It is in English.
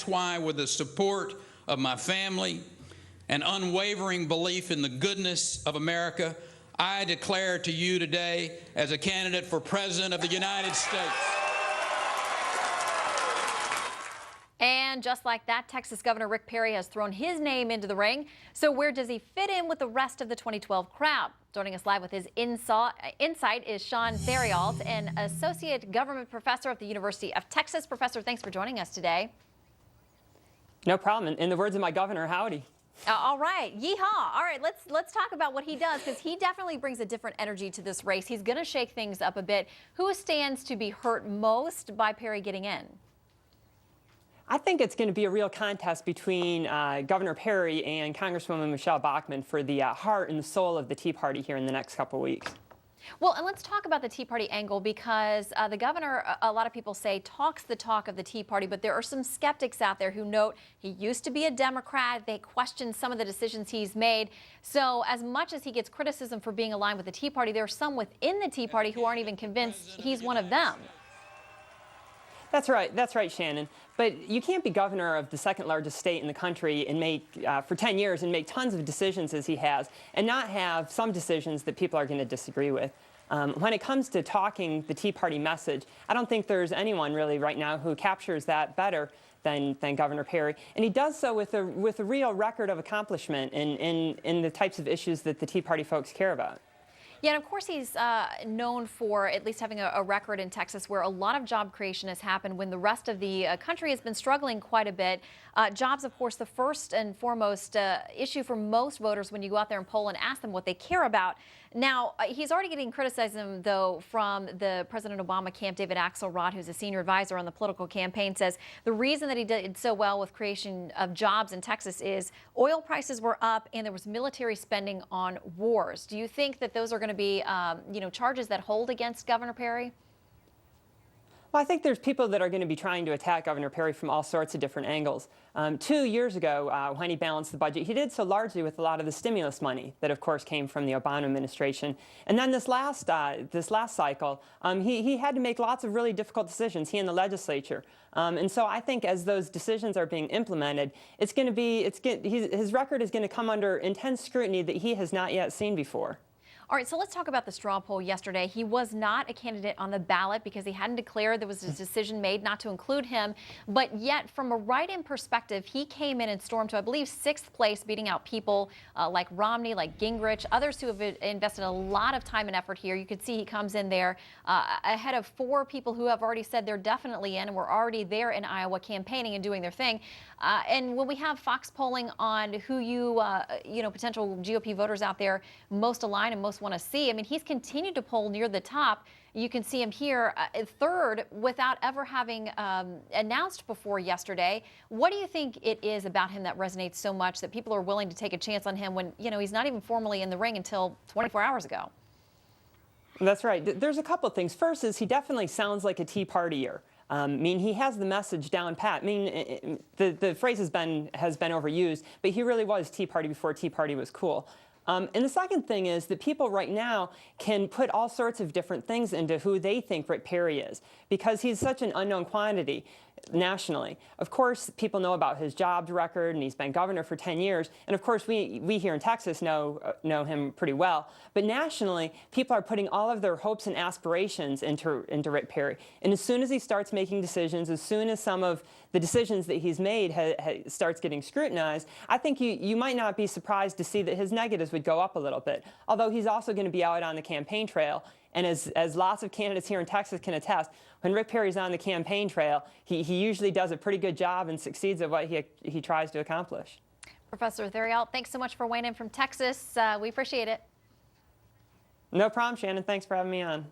why, with the support of my family and unwavering belief in the goodness of America, I declare to you today as a candidate for President of the United States. And just like that, Texas Governor Rick Perry has thrown his name into the ring. So where does he fit in with the rest of the 2012 crowd? Joining us live with his insight is Sean Theriault, an associate government professor at the University of Texas. Professor, thanks for joining us today. No problem. In the words of my governor, howdy. All right, yeehaw. All right, let's talk about what he does, because he definitely brings a different energy to this race. He's going to shake things up a bit. Who stands to be hurt most by Perry getting in? I think it's going to be a real contest between Governor Perry and Congresswoman Michelle Bachmann for the heart and the soul of the Tea Party here in the next couple weeks. Well, and let's talk about the Tea Party angle, because the governor, a lot of people say, talks the talk of the Tea Party, but there are some skeptics out there who note he used to be a Democrat. They question some of the decisions he's made. So as much as he gets criticism for being aligned with the Tea Party, there are some within the Tea Party who aren't even convinced he's one of them. That's right, Shannon. But you can't be governor of the second largest state in the country and make, for 10 years, and make tons of decisions as he has, and not have some decisions that people are going to disagree with. When it comes to talking the Tea Party message, I don't think there's anyone really right now who captures that better than Governor Perry. And he does so with a real record of accomplishment in the types of issues that the Tea Party folks care about. Yeah, and of course he's known for at least having a record in Texas where a lot of job creation has happened when the rest of the country has been struggling quite a bit. Jobs, of course, the first and foremost issue for most voters when you go out there and poll and ask them what they care about. Now, he's already getting criticism, though, from the President Obama camp. David Axelrod, who's a senior advisor on the political campaign, says the reason that he did so well with creation of jobs in Texas is oil prices were up and there was military spending on wars. Do you think that those are going to be, charges that hold against Governor Perry? Well, I think there's people that are going to be trying to attack Governor Perry from all sorts of different angles. 2 years ago, when he balanced the budget, he did so largely with a lot of the stimulus money that, of course, came from the Obama administration. And then this last cycle, he had to make lots of really difficult decisions, he and the legislature. And so I think as those decisions are being implemented, his record is going to come under intense scrutiny that he has not yet seen before. All right, so let's talk about the straw poll yesterday. He was not a candidate on the ballot because he hadn't declared. There was a decision made not to include him. But yet, from a write-in perspective, he came in and stormed to, I believe, 6th place, beating out people like Romney, like Gingrich, others who have invested a lot of time and effort here. You could see he comes in there ahead of 4 people who have already said they're definitely in and were already there in Iowa campaigning and doing their thing. And when we have Fox polling on who potential GOP voters out there most align and most want to see, I mean, he's continued to poll near the top. You can see him here 3rd without ever having announced before yesterday. What do you think it is about him that resonates so much that people are willing to take a chance on him when, he's not even formally in the ring until 24 hours ago? That's right. There's a couple things. First is he definitely sounds like a Tea Partier. I mean, he has the message down pat. I mean, the phrase has been overused, but he really was Tea Party before Tea Party was cool. And the second thing is that people right now can put all sorts of different things into who they think Rick Perry is, because he's such an unknown quantity nationally. Of course, people know about his jobs record, and he's been governor for 10 years. And of course, we here in Texas know him pretty well. But nationally, people are putting all of their hopes and aspirations into Rick Perry. And as soon as he starts making decisions, as soon as some of the decisions that he's made starts getting scrutinized, I think you might not be surprised to see that his negatives would go up a little bit. Although he's also going to be out on the campaign trail. And as lots of candidates here in Texas can attest, when Rick Perry's on the campaign trail, he usually does a pretty good job and succeeds at what he tries to accomplish. Professor Theriault, thanks so much for weighing in from Texas. We appreciate it. No problem, Shannon. Thanks for having me on.